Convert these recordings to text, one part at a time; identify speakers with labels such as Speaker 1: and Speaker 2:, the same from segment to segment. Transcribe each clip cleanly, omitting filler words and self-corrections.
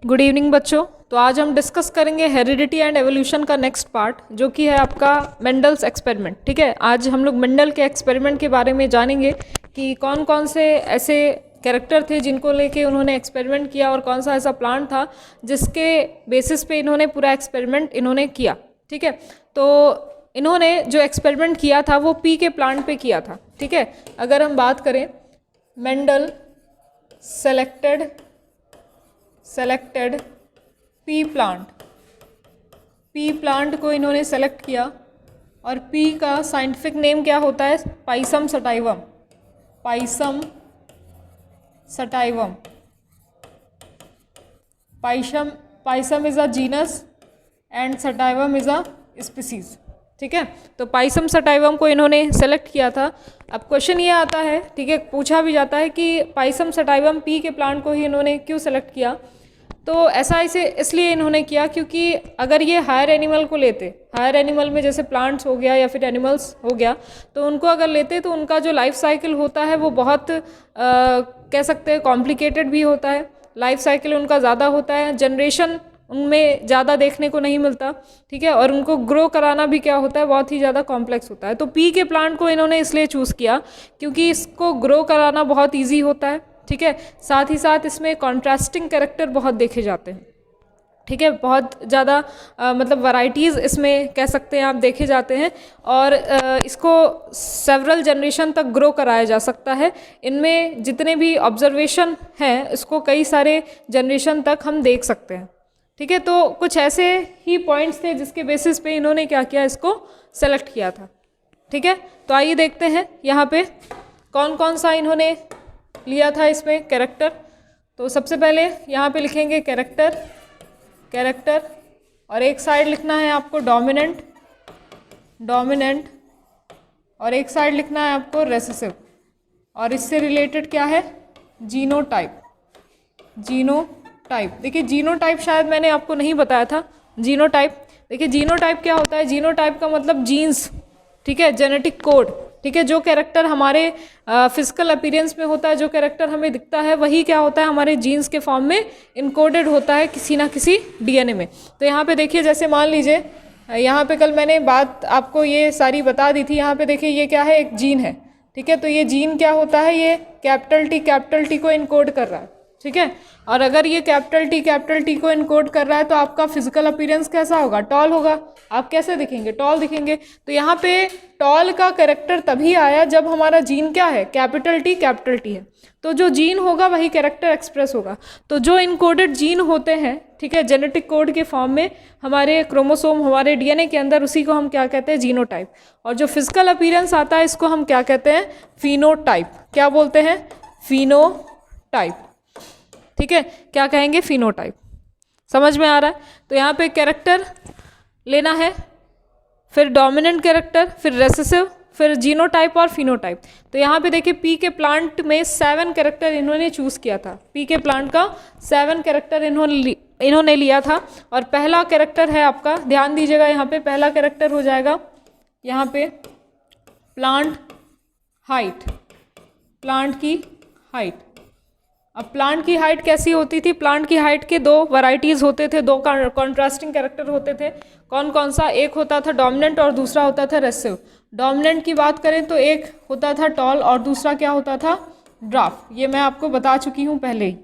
Speaker 1: Good evening बच्चों। तो आज हम डिस्कस करेंगे हेरिडिटी एंड एवोल्यूशन का नेक्स्ट पार्ट, जो कि है आपका मेंडल्स एक्सपेरिमेंट। ठीक है, आज हम लोग मेंडल के एक्सपेरिमेंट के बारे में जानेंगे कि कौन कौन से ऐसे कैरेक्टर थे जिनको लेके उन्होंने एक्सपेरिमेंट किया और कौन सा ऐसा प्लांट था जिसके बेसिस पे इन्होंने पूरा एक्सपेरिमेंट इन्होंने किया। ठीक है, तो इन्होंने जो एक्सपेरिमेंट किया था वो पी के प्लांट पे किया था। ठीक है, अगर हम बात करें मेंडल सेलेक्टेड पी प्लांट को इन्होंने सेलेक्ट किया और पी का साइंटिफिक नेम क्या होता है? Pisum sativum. Pisum is a genus and sativum is a species. ठीक है, तो पाइसम सटाइवम को इन्होंने सेलेक्ट किया था। अब क्वेश्चन ये आता है, ठीक है, पूछा भी जाता है कि पाइसम सटाइवम पी के प्लांट को ही इन्होंने क्यों सेलेक्ट किया? तो ऐसा इसे इसलिए इन्होंने किया क्योंकि अगर ये हायर एनिमल को लेते, हायर एनिमल में जैसे प्लांट्स हो गया या फिर एनिमल्स हो गया, तो उनको अगर लेते तो उनका जो लाइफ साइकिल होता है वो बहुत कह सकते हैं कॉम्प्लिकेटेड भी होता है। लाइफ साइकिल उनका ज़्यादा होता है, जनरेशन उनमें ज़्यादा देखने को नहीं मिलता। ठीक है, और उनको ग्रो कराना भी क्या होता है, बहुत ही ज़्यादा कॉम्प्लेक्स होता है। तो पी के प्लांट को इन्होंने इसलिए चूज़ किया क्योंकि इसको ग्रो कराना बहुत ईजी होता है। ठीक है, साथ ही साथ इसमें कॉन्ट्रास्टिंग कैरेक्टर बहुत देखे जाते हैं। ठीक है, बहुत ज़्यादा मतलब वैरायटीज़ इसमें कह सकते हैं आप देखे जाते हैं और इसको सेवरल जनरेशन तक ग्रो कराया जा सकता है। इनमें जितने भी ऑब्जर्वेशन हैं इसको कई सारे जनरेशन तक हम देख सकते हैं। ठीक है, तो कुछ ऐसे ही पॉइंट्स थे जिसके बेसिस पे इन्होंने क्या किया, इसको सेलेक्ट किया था। ठीक है, तो आइए देखते हैं यहाँ पे कौन कौन सा इन्होंने लिया था इसमें कैरेक्टर। तो सबसे पहले यहाँ पे लिखेंगे कैरेक्टर और एक साइड लिखना है आपको डोमिनेंट और एक साइड लिखना है आपको रेसेसिव, और इससे रिलेटेड क्या है, जीनोटाइप। देखिए जीनोटाइप शायद मैंने आपको नहीं बताया था। जीनोटाइप, देखिए जीनोटाइप क्या होता है? जीनोटाइप का मतलब जीन्स, ठीक है, जेनेटिक कोड। ठीक है, जो कैरेक्टर हमारे फिजिकल अपीयरेंस में होता है, जो कैरेक्टर हमें दिखता है, वही क्या होता है, हमारे जीन्स के फॉर्म में इनकोडेड होता है किसी ना किसी डीएनए में। तो यहाँ पे देखिए, जैसे मान लीजिए यहाँ पे कल मैंने बात आपको ये सारी बता दी थी। यहाँ पे देखिए ये क्या है, एक जीन है। ठीक है, तो ये जीन क्या होता है, ये कैपिटल टी को इनकोड कर रहा है। ठीक है, और अगर ये कैपिटल टी को इनकोड कर रहा है तो आपका फिजिकल अपीयरेंस कैसा होगा, टॉल होगा। आप कैसे दिखेंगे, टॉल दिखेंगे। तो यहाँ पे टॉल का कैरेक्टर तभी आया जब हमारा जीन क्या है, कैपिटल टी है। तो जो जीन होगा वही कैरेक्टर एक्सप्रेस होगा। तो जो इनकोडेड जीन होते हैं, ठीक है, जेनेटिक कोड के फॉर्म में हमारे क्रोमोसोम, हमारे डीएनए के अंदर, उसी को हम क्या कहते हैं, जीनोटाइप। और जो फिजिकल अपीयरेंस आता है इसको हम क्या कहते हैं, फिनोटाइप। क्या बोलते हैं, फिनोटाइप। ठीक है, क्या कहेंगे, फिनोटाइप। समझ में आ रहा है? तो यहाँ पे कैरेक्टर लेना है, फिर डोमिनेंट कैरेक्टर, फिर रेसेसिव, फिर जीनोटाइप और फिनोटाइप। तो यहाँ पे देखिए पी के प्लांट में 7 कैरेक्टर इन्होंने चूज़ किया था। पी के प्लांट का 7 कैरेक्टर इन्होंने लिया था। और पहला कैरेक्टर है आपका, ध्यान दीजिएगा, यहाँ पे पहला कैरेक्टर हो जाएगा यहाँ पे प्लांट की हाइट। अब प्लांट की हाइट कैसी होती थी? प्लांट की हाइट के 2 वैरायटीज़ होते थे, 2 कॉन्ट्रास्टिंग कैरेक्टर होते थे। कौन कौन सा? एक होता था डोमिनेंट और दूसरा होता था रेसेसिव। डोमिनेंट की बात करें तो एक होता था टॉल और दूसरा क्या होता था, ड्वार्फ। ये मैं आपको बता चुकी हूँ पहले ही।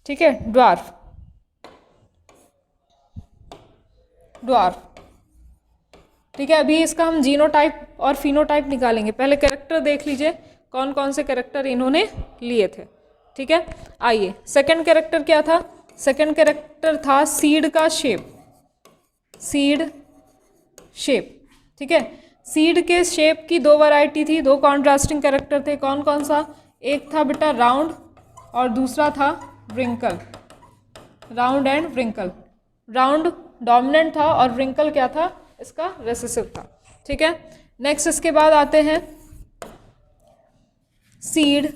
Speaker 1: ठीक है, ड्वार्फ। ठीक है, अभी इसका हम जीनोटाइप और फिनोटाइप निकालेंगे। पहले कैरेक्टर देख लीजिए कौन कौन से कैरेक्टर इन्होंने लिए थे। ठीक है, आइए सेकंड कैरेक्टर क्या था? सेकंड कैरेक्टर था सीड का शेप। ठीक है, सीड के शेप की 2 वैरायटी थी, 2 कॉन्ट्रास्टिंग कैरेक्टर थे। कौन कौन सा? एक था बेटा राउंड और दूसरा था wrinkle. Round and wrinkle. Round dominant था और व्रिंकल क्या था, इसका रेसेसिव था। ठीक है, नेक्स्ट इसके बाद आते हैं सीड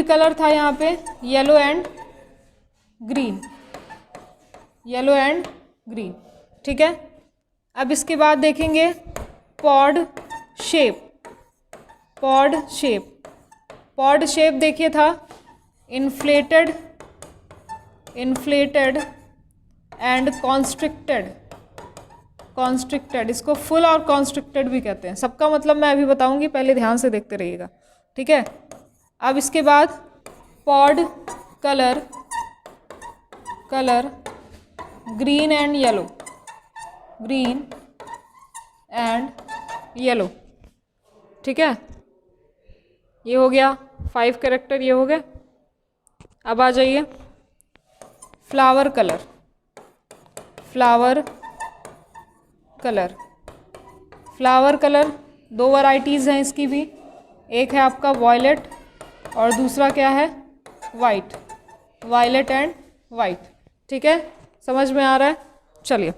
Speaker 1: कलर था यहाँ पे येलो एंड ग्रीन। ठीक है, अब इसके बाद देखेंगे पॉड शेप। पॉड शेप देखिए था इन्फ्लेटेड एंड कॉन्स्ट्रिक्टेड, इसको फुल और कॉन्स्ट्रिक्टेड भी कहते हैं। सबका मतलब मैं अभी बताऊंगी, पहले ध्यान से देखते रहिएगा, ठीक है। अब इसके बाद pod colour green and yellow, ठीक है। ये हो गया 5 कैरेक्टर, ये हो गए। अब आ जाइए फ्लावर कलर 2 वैरायटीज़ हैं इसकी भी, एक है आपका वॉयलेट और दूसरा क्या है वाइट, वायलेट एंड वाइट, ठीक है। समझ में आ रहा है? चलिए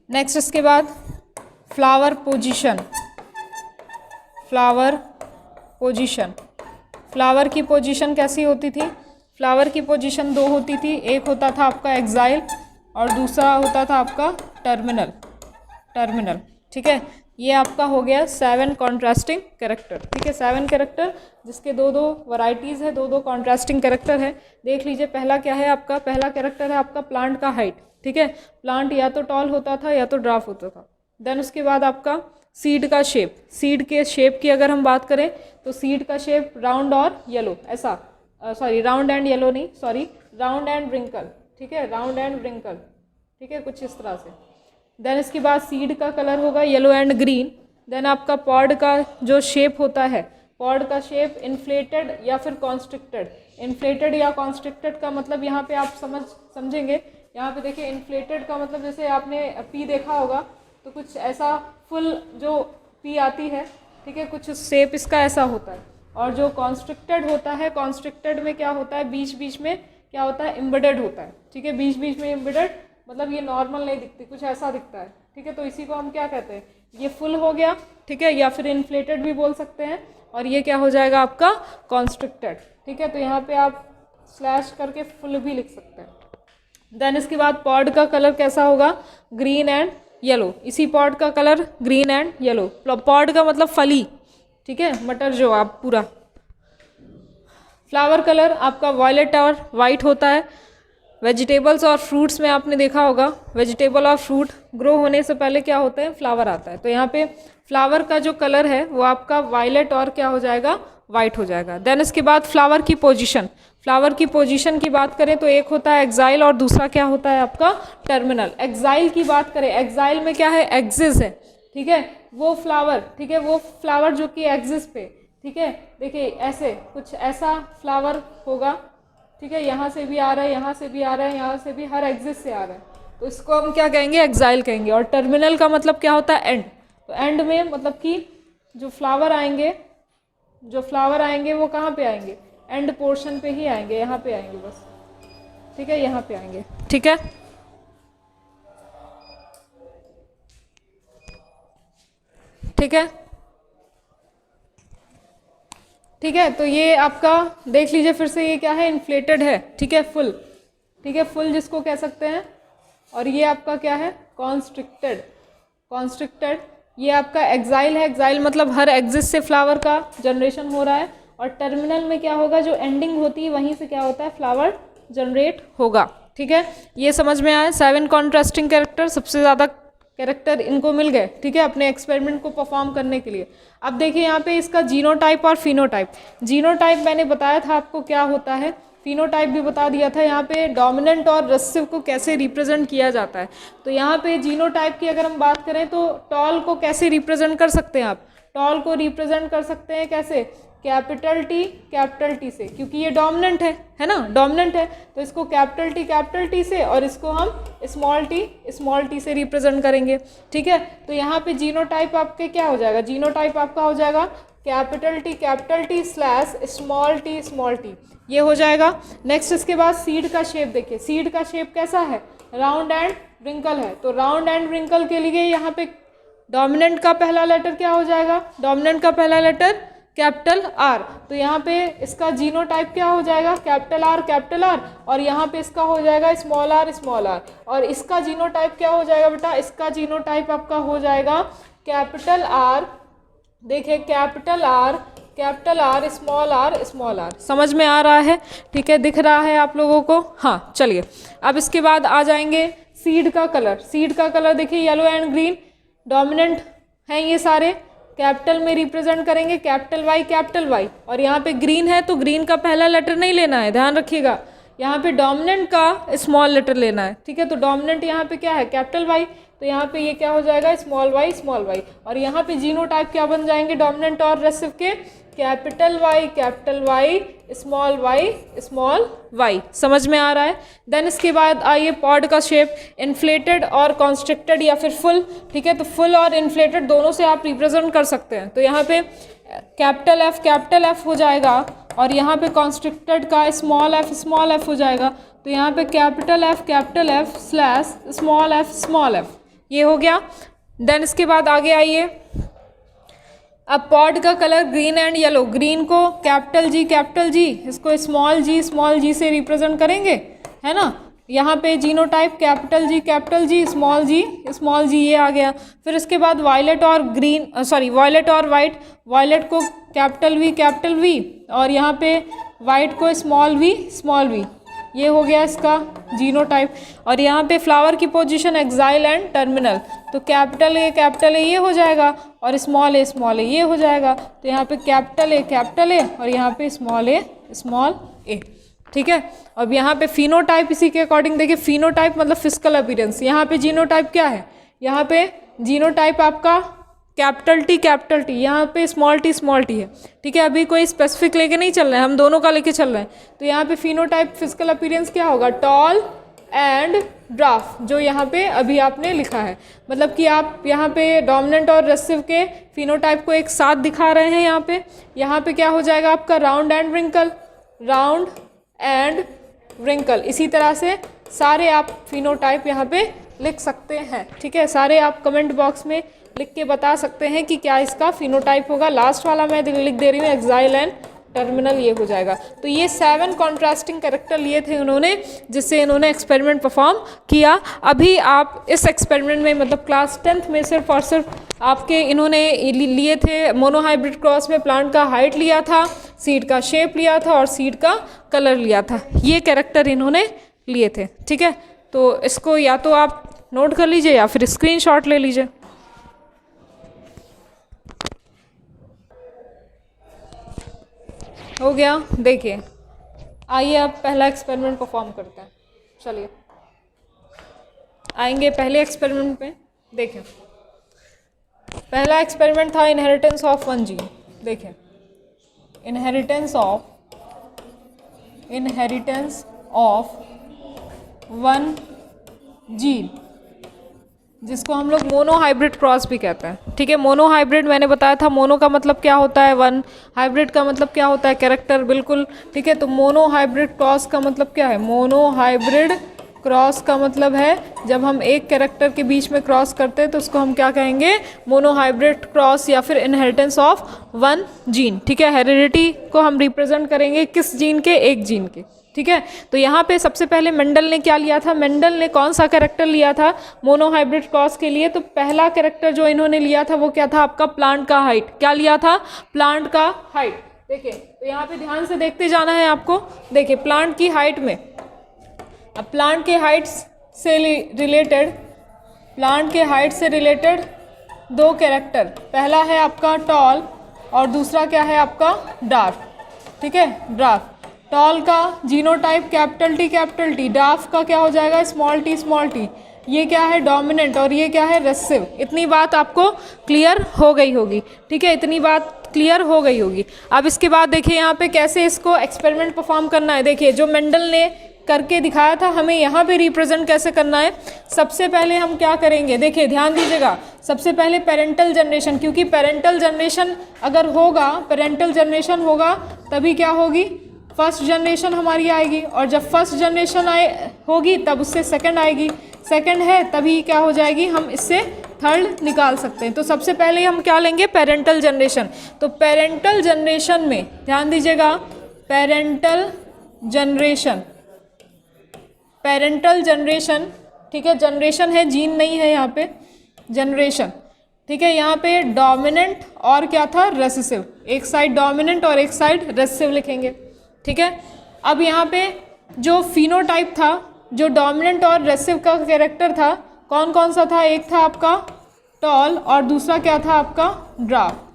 Speaker 1: नेक्स्ट, इसके बाद फ्लावर की पोजीशन कैसी होती थी? फ्लावर की पोजीशन 2 होती थी, एक होता था आपका एक्साइल और दूसरा होता था आपका टर्मिनल, ठीक है। ये आपका हो गया 7 कॉन्ट्रास्टिंग कैरेक्टर, ठीक है। 7 कैरेक्टर जिसके 2 वैरायटीज़ है, 2 कॉन्ट्रास्टिंग कैरेक्टर है। देख लीजिए पहला क्या है आपका, पहला कैरेक्टर है आपका प्लांट का हाइट, ठीक है। प्लांट या तो टॉल होता था या तो ड्राफ होता था। देन उसके बाद आपका सीड का शेप, सीड के शेप की अगर हम बात करें तो सीड का शेप राउंड और येलो, ऐसा राउंड एंड येलो नहीं, राउंड एंड रिंकल, ठीक है, राउंड एंड रिंकल, ठीक है, कुछ इस तरह से। देन इसके बाद सीड का कलर होगा येलो एंड ग्रीन। देन आपका पॉड का जो शेप होता है, पॉड का शेप इन्फ्लेटेड या फिर कॉन्स्ट्रिक्टेड। इन्फ्लेटेड या कॉन्स्ट्रिक्टेड का मतलब यहाँ पे आप समझेंगे। यहाँ पे देखिए इन्फ्लेटेड का मतलब जैसे आपने पी देखा होगा तो कुछ ऐसा फुल जो पी आती है, ठीक है, कुछ शेप इसका ऐसा होता है। और जो कॉन्स्ट्रिक्टेड होता है, कॉन्स्ट्रिक्टेड में क्या होता है, बीच बीच में क्या होता है, एम्बेडेड होता है, ठीक है, बीच बीच में एम्बेडेड, मतलब ये नॉर्मल नहीं दिखती, कुछ ऐसा दिखता है, ठीक है। तो इसी को हम क्या कहते हैं, ये फुल हो गया, ठीक है, या फिर इन्फ्लेटेड भी बोल सकते हैं। और ये क्या हो जाएगा आपका कॉन्स्ट्रिक्टेड, ठीक है। तो यहाँ पे आप स्लैश करके फुल भी लिख सकते हैं। देन इसके बाद पॉड का कलर कैसा होगा, ग्रीन एंड येलो। इसी पॉड का colour green and yellow. Pod का मतलब फली, ठीक है, मटर जो आप पूरा। फ्लावर कलर आपका वॉयलेट और वाइट होता है। वेजिटेबल्स और फ्रूट्स में आपने देखा होगा, वेजिटेबल और फ्रूट ग्रो होने से पहले क्या होते हैं, फ्लावर आता है। तो यहाँ पे फ्लावर का जो कलर है वो आपका वायलेट और क्या हो जाएगा, वाइट हो जाएगा। देन इसके बाद फ्लावर की पोजीशन की बात करें तो एक होता है एक्साइल और दूसरा क्या होता है आपका टर्मिनल। एक्साइल की बात करें, एक्साइल में क्या है, एक्सिस है, ठीक है, वो फ्लावर, ठीक है, वो फ्लावर जो कि एक्सिस पे, ठीक है, देखिए ऐसे कुछ ऐसा फ्लावर होगा, ठीक है, यहाँ से भी आ रहा है, यहाँ से भी आ रहा है, यहाँ से भी, हर एक्सिस से आ रहा है, तो इसको हम क्या कहेंगे, एक्साइल कहेंगे। और टर्मिनल का मतलब क्या होता है, एंड। तो एंड में मतलब कि जो फ्लावर आएंगे वो कहाँ पे आएंगे, एंड पोर्शन पे ही आएंगे, यहाँ पे आएंगे बस, ठीक है, यहाँ पे आएंगे, ठीक है। ठीक है, ठीक है। तो ये आपका देख लीजिए फिर से, ये क्या है, इन्फ्लेटेड है, ठीक है, फुल, ठीक है, फुल जिसको कह सकते हैं। और ये आपका क्या है, कॉन्स्ट्रिक्टेड। ये आपका एक्साइल है, एक्साइल मतलब हर एक्सिस से फ्लावर का जनरेशन हो रहा है। और टर्मिनल में क्या होगा, जो एंडिंग होती है वहीं से क्या होता है, फ्लावर जनरेट होगा, ठीक है। ये समझ में आया। 7 कॉन्ट्रास्टिंग कैरेक्टर, सबसे ज़्यादा कैरेक्टर इनको मिल गए, ठीक है, अपने एक्सपेरिमेंट को परफॉर्म करने के लिए। अब देखिए यहाँ पे इसका जीनोटाइप और फिनोटाइप। जीनोटाइप मैंने बताया था आपको क्या होता है, फिनोटाइप भी बता दिया था। यहाँ पे डोमिनेंट और रिसेसिव को कैसे रिप्रेजेंट किया जाता है। तो यहाँ पे जीनोटाइप की अगर हम बात करें तो टॉल को कैसे रिप्रेजेंट कर सकते हैं आप, टॉल को रिप्रेजेंट कर सकते हैं कैसे, कैपिटल टी से, क्योंकि ये डोमिनेंट है ना, डोमिनेंट है, तो इसको कैपिटल टी से और इसको हम स्मॉल टी से रिप्रेजेंट करेंगे, ठीक है। तो यहाँ पे जीनोटाइप आपके क्या हो जाएगा, जीनोटाइप आपका हो जाएगा capital T slash small T, ये हो जाएगा। नेक्स्ट इसके बाद सीड का शेप देखिए, सीड का शेप कैसा है, राउंड एंड रिंकल है। तो राउंड एंड रिंकल के लिए यहाँ पे डोमिनेंट का पहला लेटर क्या हो जाएगा, डोमिनेंट का पहला लेटर कैपिटल आर। तो यहाँ पे इसका जीनोटाइप क्या हो जाएगा, कैपिटल आर, और यहाँ पे इसका हो जाएगा स्मॉल आर। और इसका जीनोटाइप क्या हो जाएगा बेटा, इसका जीनोटाइप आपका हो जाएगा कैपिटल आर, देखिए capital capital R small R. समझ में आ रहा है? ठीक है, दिख रहा है आप लोगों को? हाँ चलिए, अब इसके बाद आ जाएंगे सीड का कलर। सीड का कलर देखिए येलो एंड ग्रीन डोमिनेंट हैं ये सारे। कैपिटल में रिप्रेजेंट करेंगे कैपिटल वाई, और यहाँ पे ग्रीन है तो ग्रीन का पहला लेटर नहीं लेना है, ध्यान रखिएगा। यहाँ पे डोमिनेंट का स्मॉल लेटर लेना है, ठीक है। तो डोमिनेंट यहाँ पे क्या है? कैपिटल वाई, तो यहाँ पे ये क्या हो जाएगा? Small Y. और यहाँ पे जीनोटाइप क्या बन जाएंगे डोमिनेंट और रेसिव के? Capital Y small Y. समझ में आ रहा है? देन इसके बाद आइए पॉड का शेप, इन्फ्लेटेड और कॉन्स्ट्रिक्टेड या फिर फुल, ठीक है। तो फुल और इन्फ्लेटेड दोनों से आप रिप्रेजेंट कर सकते हैं। तो यहाँ पे कैपिटल एफ हो जाएगा, और यहाँ पे कॉन्स्ट्रिक्टेड का स्मॉल एफ हो जाएगा। तो यहाँ पे capital F slash small F, ये हो गया। देन इसके बाद आगे आइए, अब पॉड का colour green and yellow. Green को कैपिटल जी, इसको स्मॉल जी से रिप्रेजेंट करेंगे, है ना। यहाँ पे जीनोटाइप कैपिटल जी स्मॉल जी ये आ गया। फिर इसके बाद वायलेट और वाइट। वायलेट को कैपिटल वी, और यहाँ पे वाइट को स्मॉल वी, ये हो गया इसका जीनोटाइप। और यहाँ पे फ्लावर की पोजीशन एक्साइल एंड टर्मिनल, तो कैपिटल ए ये हो जाएगा, और स्मॉल ए ये हो जाएगा। तो यहाँ पे कैपिटल ए और यहाँ पे स्मॉल ए, ठीक है। अब यहाँ पे फिनोटाइप इसी के अकॉर्डिंग देखिए, फिनोटाइप मतलब फिजिकल अपीयरेंस। यहाँ पे जीनोटाइप क्या है? यहाँ पे जीनोटाइप आपका कैपिटल टी, यहाँ पे स्मॉल टी है, ठीक है। अभी कोई स्पेसिफिक लेके नहीं चल रहे हैं, हम दोनों का लेके चल रहे हैं। तो यहाँ पे फिनोटाइप फिजिकल अपीयरेंस क्या होगा? टॉल एंड ड्राफ, जो यहाँ पे अभी आपने लिखा है। मतलब कि आप यहाँ पे डोमिनेंट और रेसिव के फिनोटाइप को एक साथ दिखा रहे हैं। यहाँ पे क्या हो जाएगा आपका? Round and wrinkle. इसी तरह से सारे आप फिनोटाइप यहाँ पे लिख सकते हैं, ठीक है। सारे आप कमेंट बॉक्स में लिख के बता सकते हैं कि क्या इसका फिनोटाइप होगा। लास्ट वाला मैं लिख दे रही हूँ, एक्साइल एंड टर्मिनल, ये हो जाएगा। तो ये 7 कॉन्ट्रास्टिंग कैरेक्टर लिए थे उन्होंने, जिससे इन्होंने एक्सपेरिमेंट परफॉर्म किया। अभी आप इस एक्सपेरिमेंट में मतलब क्लास 10th में सिर्फ और सिर्फ आपके इन्होंने लिए थे मोनोहाइब्रिड क्रॉस में प्लांट का हाइट लिया था, सीड का शेप लिया था और सीड का कलर लिया था। ये कैरेक्टर इन्होंने लिए थे, ठीक है। तो इसको या तो आप नोट कर लीजिए या फिर स्क्रीनशॉट ले लीजिए। हो गया। देखिए, आइए अब पहला एक्सपेरिमेंट परफॉर्म करते हैं। चलिए आएंगे पहले एक्सपेरिमेंट पे। देखिए, पहला एक्सपेरिमेंट था इनहेरिटेंस ऑफ 1 जीन। देखिए, इनहेरिटेंस ऑफ 1 जीन, जिसको हम लोग मोनोहाइब्रिड क्रॉस भी कहते हैं, ठीक है। मोनोहाइब्रिड मैंने बताया था, मोनो का मतलब क्या होता है 1, हाइब्रिड का मतलब क्या होता है कैरेक्टर, बिल्कुल, ठीक है। तो मोनोहाइब्रिड क्रॉस का मतलब क्या है? मोनोहाइब्रिड क्रॉस का मतलब है जब हम एक कैरेक्टर के बीच में क्रॉस करते हैं तो उसको हम क्या कहेंगे? मोनोहाइब्रिड क्रॉस या फिर इनहेरिटेंस ऑफ 1 जीन, ठीक है। हेरिडिटी को हम रिप्रेजेंट करेंगे किस जीन के? एक जीन के, ठीक है। तो यहाँ पे सबसे पहले मेंडल ने क्या लिया था? मेंडल ने कौन सा कैरेक्टर लिया था मोनोहाइब्रिड क्रॉस के लिए? तो पहला कैरेक्टर जो इन्होंने लिया था वो क्या था आपका? प्लांट का हाइट। क्या लिया था? प्लांट का हाइट। देखिए, तो यहाँ पे ध्यान से देखते जाना है आपको। देखिए, प्लांट की हाइट में, अब प्लांट के हाइट से रिलेटेड 2 कैरेक्टर, पहला है आपका टॉल और दूसरा क्या है आपका? ड्वार्फ, ठीक है। ड्वार्फ, टॉल का जीनोटाइप कैपिटल टी, ड्वार्फ का क्या हो जाएगा? Small T. ये क्या है? डोमिनेंट, और ये क्या है? रेसिव। इतनी बात आपको क्लियर हो गई होगी, ठीक है। इतनी बात क्लियर हो गई होगी। अब इसके बाद देखिए यहाँ पे कैसे इसको एक्सपेरिमेंट परफॉर्म करना है। देखिए, जो मेंडल ने करके दिखाया था, हमें यहाँ पे रिप्रेजेंट कैसे करना है। सबसे पहले हम क्या करेंगे? देखिए, ध्यान दीजिएगा। सबसे पहले पेरेंटल जनरेशन, क्योंकि पेरेंटल जनरेशन होगा तभी क्या होगी? फर्स्ट जनरेशन हमारी आएगी, और जब फर्स्ट जनरेशन होगी तब उससे सेकंड आएगी, सेकंड है तभी क्या हो जाएगी? हम इससे थर्ड निकाल सकते हैं। तो सबसे पहले हम क्या लेंगे? Parental generation. तो पेरेंटल जनरेशन में ध्यान दीजिएगा, पेरेंटल जनरेशन, ठीक है। जनरेशन है, जीन नहीं है यहाँ पे, जनरेशन, ठीक है, यहाँ पे डोमिनेंट और क्या था, रेसेसिव, एक साइड डोमिनेंट और एक साइड रेसेसिव लिखेंगे। ठीक है, अब यहाँ पे जो फिनोटाइप था, जो डोमिनेंट और रेसेसिव का कैरेक्टर था, कौन कौन सा था, एक था आपका टॉल और दूसरा क्या था आपका ड्राफ।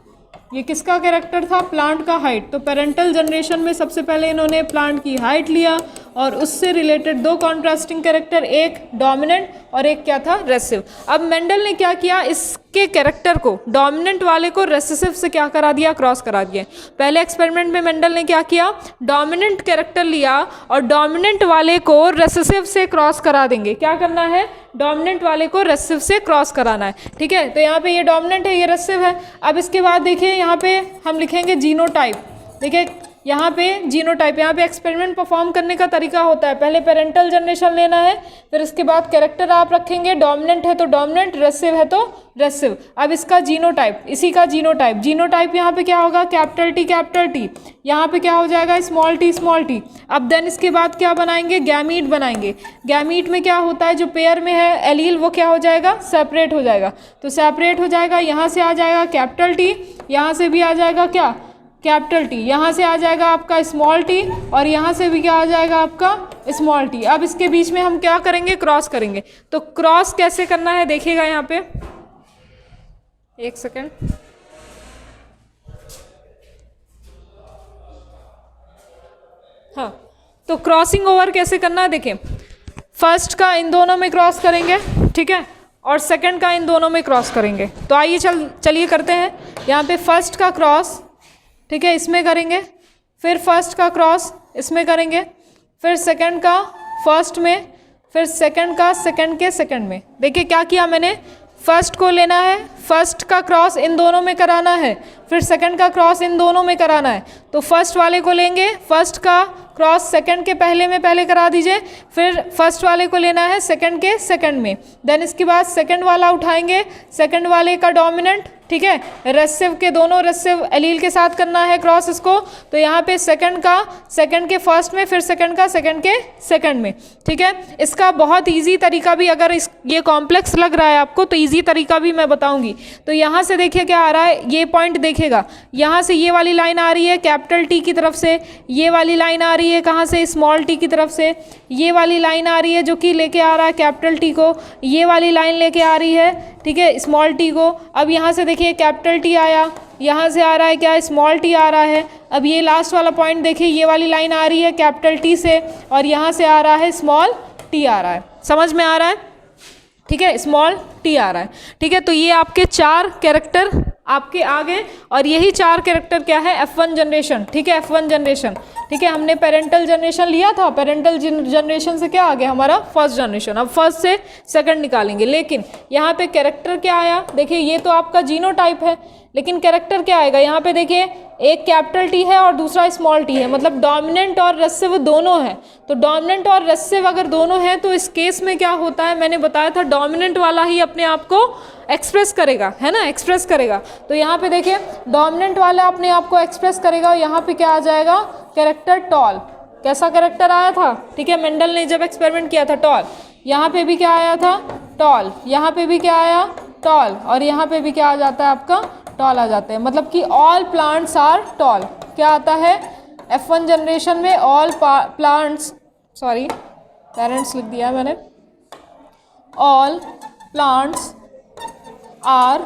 Speaker 1: ये किसका कैरेक्टर था, प्लांट का हाइट। तो पेरेंटल जनरेशन में सबसे पहले इन्होंने प्लांट की हाइट लिया और उससे रिलेटेड दो कॉन्ट्रास्टिंग कैरेक्टर, एक डोमिनेंट और एक क्या था, रेसेसिव। अब मेंडल ने क्या किया, इसके कैरेक्टर को, डोमिनेंट वाले को रेसेसिव से क्या करा दिया, क्रॉस करा दिया। पहले एक्सपेरिमेंट में मेंडल ने क्या किया, डोमिनेंट कैरेक्टर लिया और डोमिनेंट वाले को रेसेसिव से क्रॉस करा देंगे। क्या करना है, डोमिनेंट वाले को रेसेसिव से क्रॉस कराना है। ठीक है, तो यहाँ पे ये डोमिनेंट है, ये रेसेसिव है। अब इसके बाद देखिए यहाँ पे हम लिखेंगे जीनोटाइप। देखिए यहाँ पे जीनोटाइप, यहाँ पे एक्सपेरिमेंट परफॉर्म करने का तरीका होता है, पहले पेरेंटल जनरेशन लेना है, फिर इसके बाद कैरेक्टर आप रखेंगे, डोमिनेंट है तो डोमिनेंट, रेसेसिव है तो रेसेसिव। अब इसका जीनोटाइप, इसी का जीनोटाइप, जीनोटाइप यहाँ पे क्या होगा, कैपिटल टी, यहाँ पे क्या हो जाएगा, स्मॉल टी। अब देन इसके बाद क्या बनाएंगे, गैमीट बनाएंगे। गैमीट में क्या होता है, जो पेयर में है एलील वो क्या हो जाएगा, सेपरेट हो जाएगा। तो सेपरेट हो जाएगा, यहाँ से आ जाएगा कैपिटल टी, यहाँ से भी आ जाएगा क्या, कैपिटल टी, यहाँ से आ जाएगा आपका स्मॉल टी और यहाँ से भी क्या आ जाएगा आपका स्मॉल टी। अब इसके बीच में हम क्या करेंगे, क्रॉस करेंगे। तो क्रॉस कैसे करना है देखिएगा यहाँ पे, एक सेकेंड, हाँ, तो क्रॉसिंग ओवर कैसे करना है देखिए, फर्स्ट का इन दोनों में क्रॉस करेंगे, ठीक है, और सेकंड का इन दोनों में क्रॉस करेंगे। तो आइए चलिए करते हैं। यहाँ पे फर्स्ट का क्रॉस, ठीक है, इसमें करेंगे, फिर फर्स्ट का क्रॉस इसमें करेंगे, फिर सेकंड का फर्स्ट में, फिर सेकंड का सेकंड के सेकंड में। देखिए क्या किया मैंने, फर्स्ट को लेना है, फर्स्ट का क्रॉस इन दोनों में कराना है, फिर सेकंड का क्रॉस इन दोनों में कराना है। तो फर्स्ट वाले को लेंगे, फर्स्ट का क्रॉस सेकंड के पहले में पहले करा दीजिए, फिर फर्स्ट वाले को लेना है सेकंड के सेकंड में, देन इसके बाद सेकंड वाला उठाएंगे, सेकंड वाले का डोमिनेंट, ठीक है, रेसेसिव के दोनों रेसेसिव एलील के साथ करना है क्रॉस इसको। तो यहाँ पे सेकंड का सेकंड के फर्स्ट में, फिर सेकंड का सेकंड के सेकंड में। ठीक है, इसका बहुत इजी तरीका भी, अगर ये कॉम्प्लेक्स लग रहा है आपको तो इजी तरीका भी मैं बताऊंगी। तो यहाँ से देखिए क्या आ रहा है, ये पॉइंट देखिएगा, यहाँ से ये वाली लाइन आ रही है कैपिटल टी की तरफ से, ये वाली लाइन आ रही है कहाँ से, स्मॉल टी की तरफ से, ये वाली लाइन आ रही है जो कि लेके आ रहा है कैपिटल टी को, ये वाली लाइन लेके आ रही है, ठीक है, स्मॉल टी को। अब यहाँ से देखिए कैपिटल टी आया, यहाँ से आ रहा है क्या, स्मॉल टी आ रहा है। अब ये लास्ट वाला पॉइंट देखिए, ये वाली लाइन आ रही है कैपिटल टी से और यहाँ से आ रहा है स्मॉल टी आ रहा है। समझ में आ रहा है, ठीक है, स्मॉल टी आ रहा है। ठीक है, तो ये आपके चार कैरेक्टर आपके आ गए और यही चार कैरेक्टर क्या है, F1 जनरेशन। ठीक है, F1 जनरेशन। ठीक है, हमने पेरेंटल जनरेशन लिया था, पेरेंटल जनरेशन से क्या आ गया हमारा, फर्स्ट जनरेशन। अब फर्स्ट से सेकंड निकालेंगे, लेकिन यहाँ पे कैरेक्टर क्या आया, देखिए ये तो आपका जीनोटाइप है, लेकिन कैरेक्टर क्या आएगा, यहाँ पे देखिए एक कैपिटल टी है और दूसरा स्मॉल टी है, मतलब डोमिनेंट और रेसेसिव दोनों है। तो डोमिनेंट और रेसेसिव अगर दोनों हैं तो इस केस में क्या होता है, मैंने बताया था डोमिनेंट वाला ही अपने आप को एक्सप्रेस करेगा, है ना, एक्सप्रेस करेगा। तो यहाँ पे देखिए डोमिनेंट वाला अपने आप को एक्सप्रेस करेगा और यहाँ पे क्या आ जाएगा, कैरेक्टर टॉल। कैसा कैरेक्टर आया था, ठीक है, मेंडल ने जब एक्सपेरिमेंट किया था, टॉल। यहाँ पे भी क्या आया था, टॉल, यहाँ पे भी क्या आया, टॉल, और यहाँ पे भी क्या आ जाता है आपका, टॉल आ जाते हैं, मतलब कि ऑल प्लांट्स आर टॉल। क्या आता है F1 जनरेशन में, ऑल प्लांट्स, सॉरी पेरेंट्स लिख दिया है मैंने, ऑल प्लांट्स आर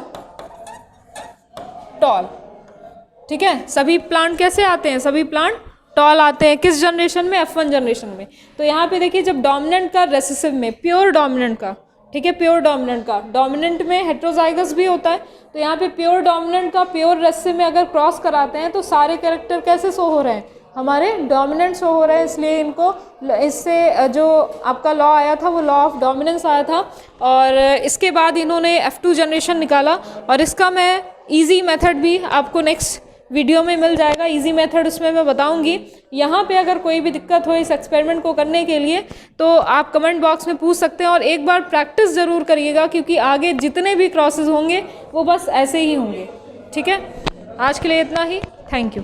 Speaker 1: टॉल। ठीक है, सभी प्लांट कैसे आते हैं, सभी प्लांट टॉल आते हैं, किस जनरेशन में, F1 जनरेशन में। तो यहाँ पे देखिए जब डोमिनेंट का रेसेसिव में, प्योर डोमिनेंट का, ठीक है, प्योर डोमिनेंट का, डोमिनेंट में हेट्रोजाइगस भी होता है, तो यहाँ पे प्योर डोमिनेंट का प्योर रेसेसिव में अगर क्रॉस कराते हैं तो सारे कैरेक्टर कैसे शो हो रहे हैं, हमारे डोमिनेंट शो हो रहे हैं। इसलिए इनको, इससे जो आपका लॉ आया था वो लॉ ऑफ डोमिनेंस आया था। और इसके बाद इन्होंने F2 जनरेशन निकाला और इसका मैं इजी मेथड भी आपको नेक्स्ट वीडियो में मिल जाएगा, इजी मेथड उसमें मैं बताऊंगी। यहाँ पे अगर कोई भी दिक्कत हो इस एक्सपेरिमेंट को करने के लिए तो आप कमेंट बॉक्स में पूछ सकते हैं और एक बार प्रैक्टिस ज़रूर करिएगा, क्योंकि आगे जितने भी क्रॉसेस होंगे वो बस ऐसे ही होंगे। ठीक है, आज के लिए इतना ही, थैंक यू।